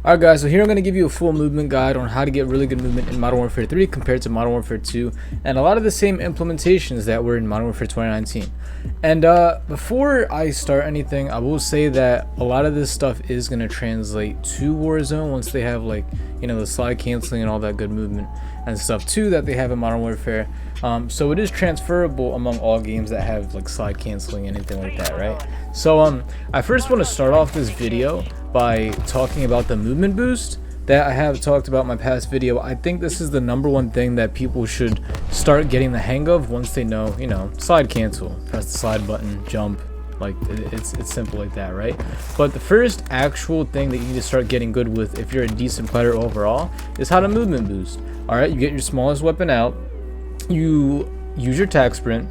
Alright guys, so here I'm going to give you a full movement guide on how to get really good movement in Modern Warfare 3 compared to Modern Warfare 2, and a lot of the same implementations that were in Modern Warfare 2019. And before I start anything, I will say that a lot of this stuff is going to translate to Warzone once they have, like, you know, the slide canceling and all that good movement and stuff too that they have in Modern Warfare. So it is transferable among all games that have like slide canceling and anything like that, right? So I first want to start off this video by talking about the movement boost that I have talked about in my past video. I think this is the #1 thing that people should start getting the hang of once they know, you know, slide cancel, press the slide button, jump. Like it's simple like that, right? But the first actual thing that you need to start getting good with if you're a decent player overall is how to movement boost. All right, you get your smallest weapon out, you use your tac sprint,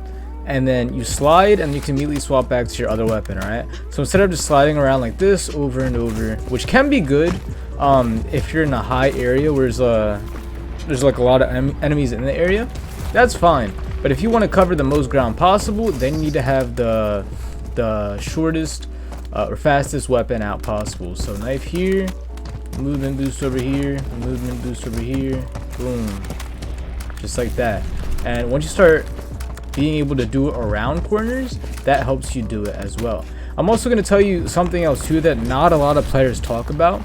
and then you slide and you can immediately swap back to your other weapon. All right, so instead of just sliding around like this over and over, which can be good if you're in a high area where there's like a lot of enemies in the area, that's fine. But if you want to cover the most ground possible, then you need to have the shortest or fastest weapon out possible. So knife here, movement boost over here, movement boost over here, boom, just like that. And once you start being able to do it around corners, that helps you do it as well. I'm also going to tell you something else too that not a lot of players talk about,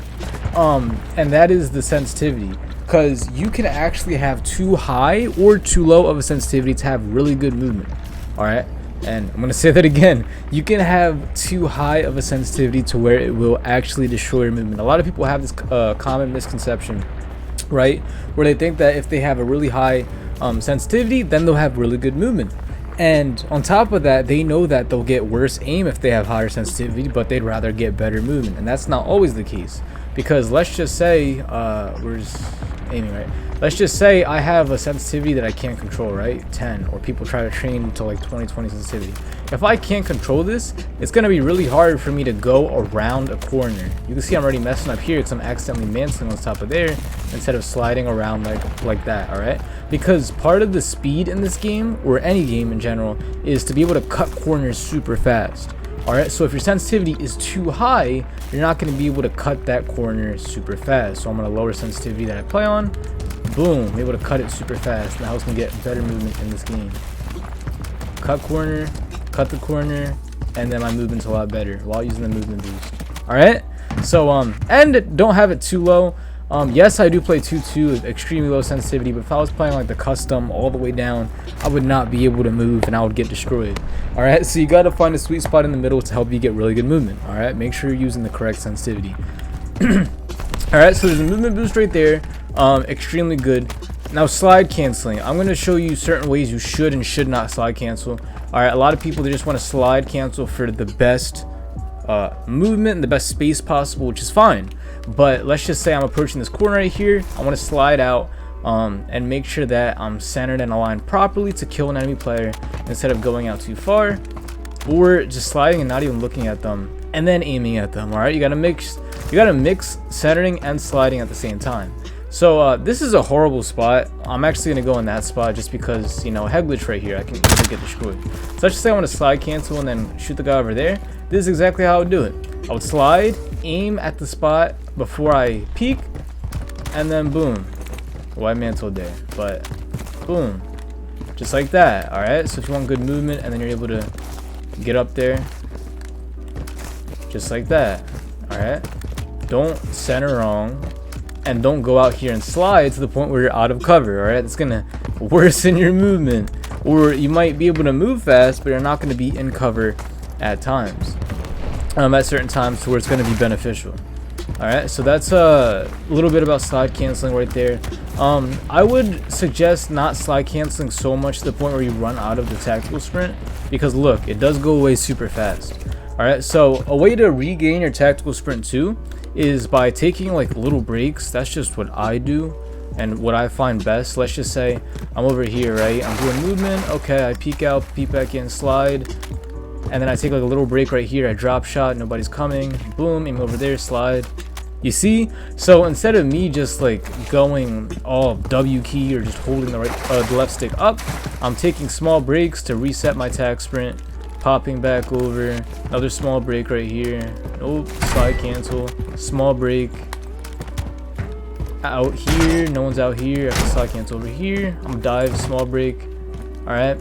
and that is the sensitivity, because you can actually have too high or too low of a sensitivity to have really good movement. All right, and I'm going to say that again, you can have too high of a sensitivity to where it will actually destroy your movement. A lot of people have this common misconception, right, where they think that if they have a really high sensitivity, then they'll have really good movement. And on top of that, they know that they'll get worse aim if they have higher sensitivity, but they'd rather get better movement. And that's not always the case, because let's just say where's aiming, right? Let's just say I have a sensitivity that I can't control, right? 10, or people try to train to like 20 sensitivity. If I can't control this, it's going to be really hard for me to go around a corner. You can see I'm already messing up here because I'm accidentally mantling on top of there instead of sliding around like that. All right, because part of the speed in this game, or any game in general, is to be able to cut corners super fast. All right, so if your sensitivity is too high, you're not going to be able to cut that corner super fast. So I'm going to lower sensitivity that I play on. Boom, I'm able to cut it super fast. That helps me get better movement in this game. Cut corner, cut the corner, and then my movement's a lot better while using the movement boost. All right, so and don't have it too low. Yes, I do play 2-2 with extremely low sensitivity, but if I was playing like the custom all the way down, I would not be able to move and I would get destroyed. All right, so you got to find a sweet spot in the middle to help you get really good movement. All right, make sure you're using the correct sensitivity. All right, so there's a movement boost right there, extremely good. Now slide canceling, I'm going to show you certain ways you should and should not slide cancel. All right, a lot of people, they just want to slide cancel for the best movement and the best space possible, which is fine. But let's just say I'm approaching this corner right here. I want to slide out and make sure that I'm centered and aligned properly to kill an enemy player instead of going out too far, or just sliding and not even looking at them and then aiming at them. All right, you gotta mix centering and sliding at the same time. So this is a horrible spot. I'm actually gonna go in that spot just because, you know, a head glitch right here, I can easily get destroyed. So let's just say I want to slide cancel and then shoot the guy over there. This is exactly how I would do it. I would slide, aim at the spot before I peek, and then boom. Well, I mantled there, but boom, just like that. All right, so if you want good movement and then you're able to get up there, just like that. All right, don't center wrong, and don't go out here and slide to the point where you're out of cover. All right, it's gonna worsen your movement, or you might be able to move fast, but you're not going to be in cover at times, at certain times, to where it's going to be beneficial. All right, so that's a little bit about slide canceling right there. I would suggest not slide canceling so much to the point where you run out of the tactical sprint, because look, it does go away super fast. All right, so a way to regain your tactical sprint too is by taking like little breaks. That's just what I do and what I find best. Let's just say I'm over here, right? I'm doing movement. Okay, I peek out, peek back in, slide, and then I take like a little break right here. I drop shot, nobody's coming. Boom, aim over there, slide. You see? So instead of me just like going all W key or just holding the left stick up, I'm taking small breaks to reset my tac sprint, popping back over, another small break right here. Nope, slide cancel, small break, out here. No one's out here. I can slide cancel over here. I'm gonna dive, small break. All right.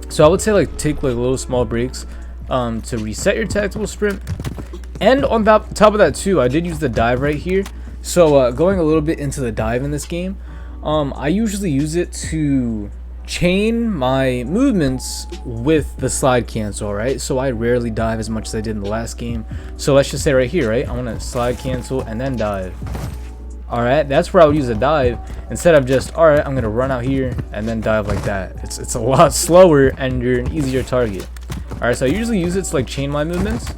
So I would say like take like little small breaks to reset your tactical sprint. And on top of that too, I did use the dive right here. So going a little bit into the dive in this game, I usually use it to chain my movements with the slide cancel, right? So I rarely dive as much as I did in the last game. So let's just say right here, right? I'm gonna slide cancel and then dive. All right, that's where I would use a dive instead of just, all right, I'm gonna run out here and then dive like that. It's a lot slower and you're an easier target. All right, so I usually use it to like chain my movements,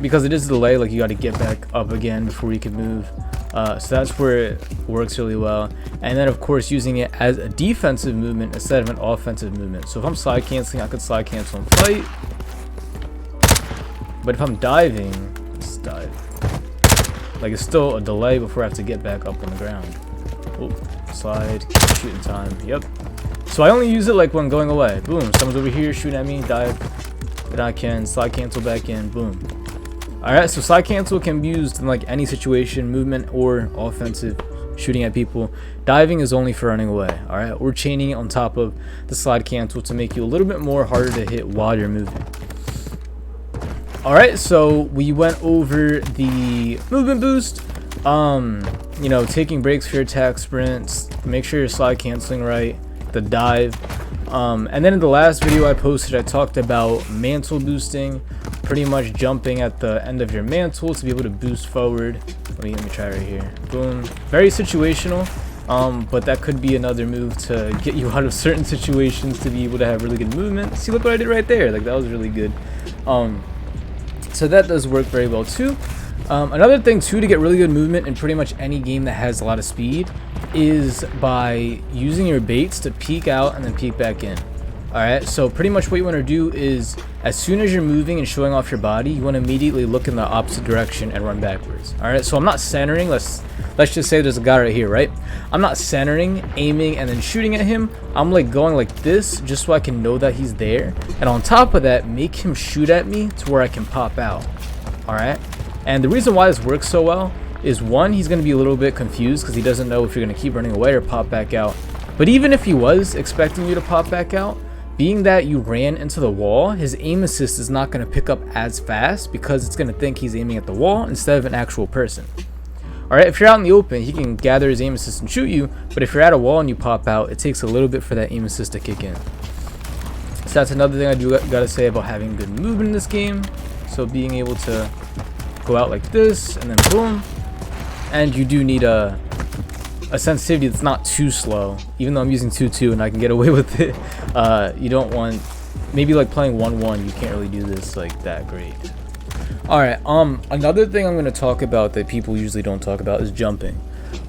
because it is a delay. Like you got to get back up again before you can move. So that's where it works really well. And then of course using it as a defensive movement instead of an offensive movement. So if I'm slide canceling, I could slide cancel and fight. But if I'm diving, let's dive. Like it's still a delay before I have to get back up on the ground. Oh, slide, shooting time. Yep. So I only use it like when going away. Boom, someone's over here shooting at me, dive. Then I can slide cancel back in, boom. Alright, so slide cancel can be used in like any situation, movement or offensive, shooting at people. Diving is only for running away. Alright, we're chaining it on top of the slide cancel to make you a little bit more harder to hit while you're moving. Alright, so we went over the movement boost, you know, taking breaks for your attack sprints, make sure you're slide canceling right, the dive. And then in the last video I posted, I talked about mantle boosting, pretty much jumping at the end of your mantle to be able to boost forward. Let me try right here. Boom. Very situational, but that could be another move to get you out of certain situations to be able to have really good movement. See, look what I did right there. Like that was really good. So that does work very well too. Another thing too to get really good movement in pretty much any game that has a lot of speed is by using your baits to peek out and then peek back in. Alright, so pretty much what you want to do is as soon as you're moving and showing off your body, you want to immediately look in the opposite direction and run backwards. Alright, so I'm not centering. Let's just say there's a guy right here, right? I'm not centering, aiming, and then shooting at him. I'm like going like this just so I can know that he's there. And on top of that, make him shoot at me to where I can pop out. Alright? And the reason why this works so well is one, he's going to be a little bit confused because he doesn't know if you're going to keep running away or pop back out. But even if he was expecting you to pop back out, being that you ran into the wall, his aim assist is not going to pick up as fast because it's going to think he's aiming at the wall instead of an actual person. Alright, if you're out in the open, he can gather his aim assist and shoot you, but if you're at a wall and you pop out, it takes a little bit for that aim assist to kick in. So that's another thing I do gotta say about having good movement in this game. So being able to go out like this and then boom. And you do need a sensitivity that's not too slow, even though I'm using 2.2 and I can get away with it. You don't want, maybe like playing 1.1, you can't really do this like that great. Alright, another thing I'm going to talk about that people usually don't talk about is jumping.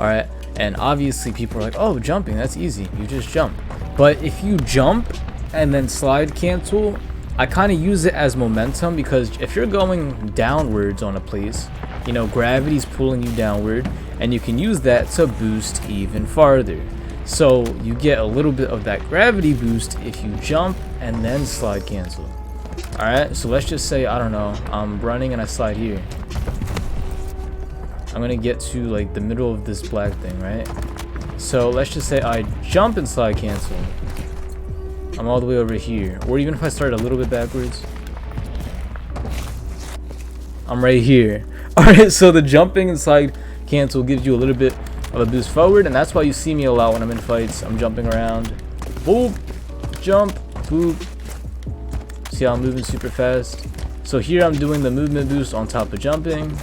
Alright, and obviously people are like, oh, jumping, that's easy, you just jump. But if you jump and then slide cancel, I kind of use it as momentum, because if you're going downwards on a place, you know, gravity's pulling you downward, and you can use that to boost even farther. So you get a little bit of that gravity boost if you jump and then slide cancel. Alright, so let's just say, I don't know, I'm running and I slide here. I'm gonna get to like the middle of this black thing, right? So let's just say I jump and slide cancel. I'm all the way over here. Or even if I start a little bit backwards, I'm right here. Alright, so the jumping and slide cancel gives you a little bit of a boost forward, and that's why you see me a lot when I'm in fights. I'm jumping around. Boop, jump, boop. See how I'm moving super fast? So here I'm doing the movement boost on top of jumping,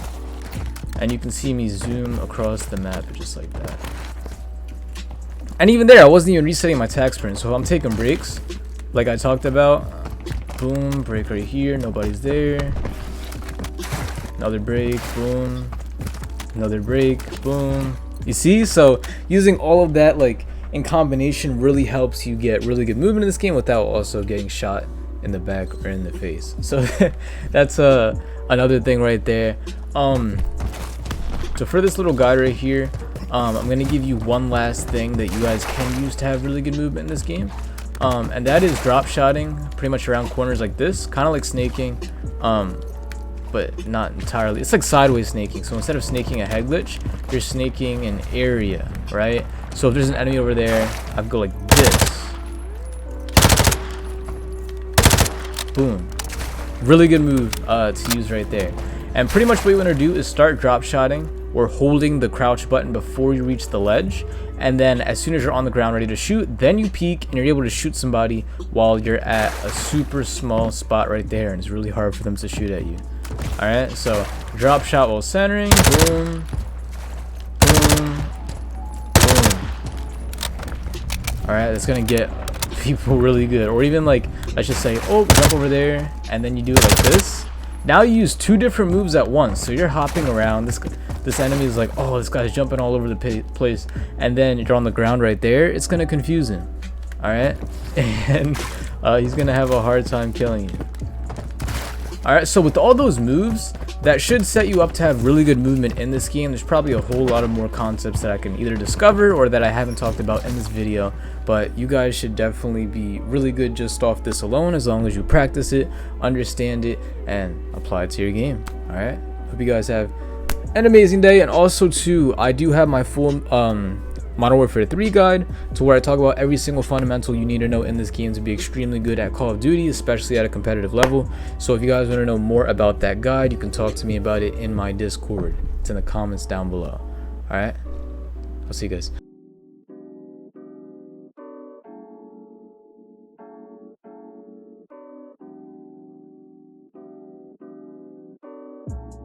and you can see me zoom across the map just like that. And even there, I wasn't even resetting my attack sprint. So if I'm taking breaks, like I talked about, boom, break right here, nobody's there. Another break, boom. Another break, boom. You see? So using all of that like in combination really helps you get really good movement in this game without also getting shot in the back or in the face. So that's another thing right there. So for this little guy right here, I'm gonna give you one last thing that you guys can use to have really good movement in this game, and that is drop shotting pretty much around corners like this, kind of like snaking, but not entirely. It's like sideways snaking. So instead of snaking a head glitch, you're snaking an area, right? So if there's an enemy over there, I go like this. Boom. Really good move to use right there. And pretty much what you want to do is start drop shotting or holding the crouch button before you reach the ledge, and then as soon as you're on the ground ready to shoot, then you peek and you're able to shoot somebody while you're at a super small spot right there, and it's really hard for them to shoot at you. All right, so drop shot while centering. Boom, boom, boom. All right, that's gonna get people really good. Or even like, let's just say, oh, jump over there, and then you do it like this. Now you use two different moves at once, so you're hopping around. This enemy is like, oh, this guy's jumping all over the place, and then you're on the ground right there. It's gonna confuse him, all right, and he's gonna have a hard time killing you. All right, so with all those moves, that should set you up to have really good movement in this game. There's probably a whole lot of more concepts that I can either discover or that I haven't talked about in this video, but you guys should definitely be really good just off this alone, as long as you practice it, understand it, and apply it to your game. All right, hope you guys have an amazing day. And also too, I do have my full Modern Warfare 3 guide, to where I talk about every single fundamental you need to know in this game to be extremely good at Call of Duty, especially at a competitive level. So if you guys want to know more about that guide, you can talk to me about it in my Discord. It's in the comments down below. All right, I'll see you guys.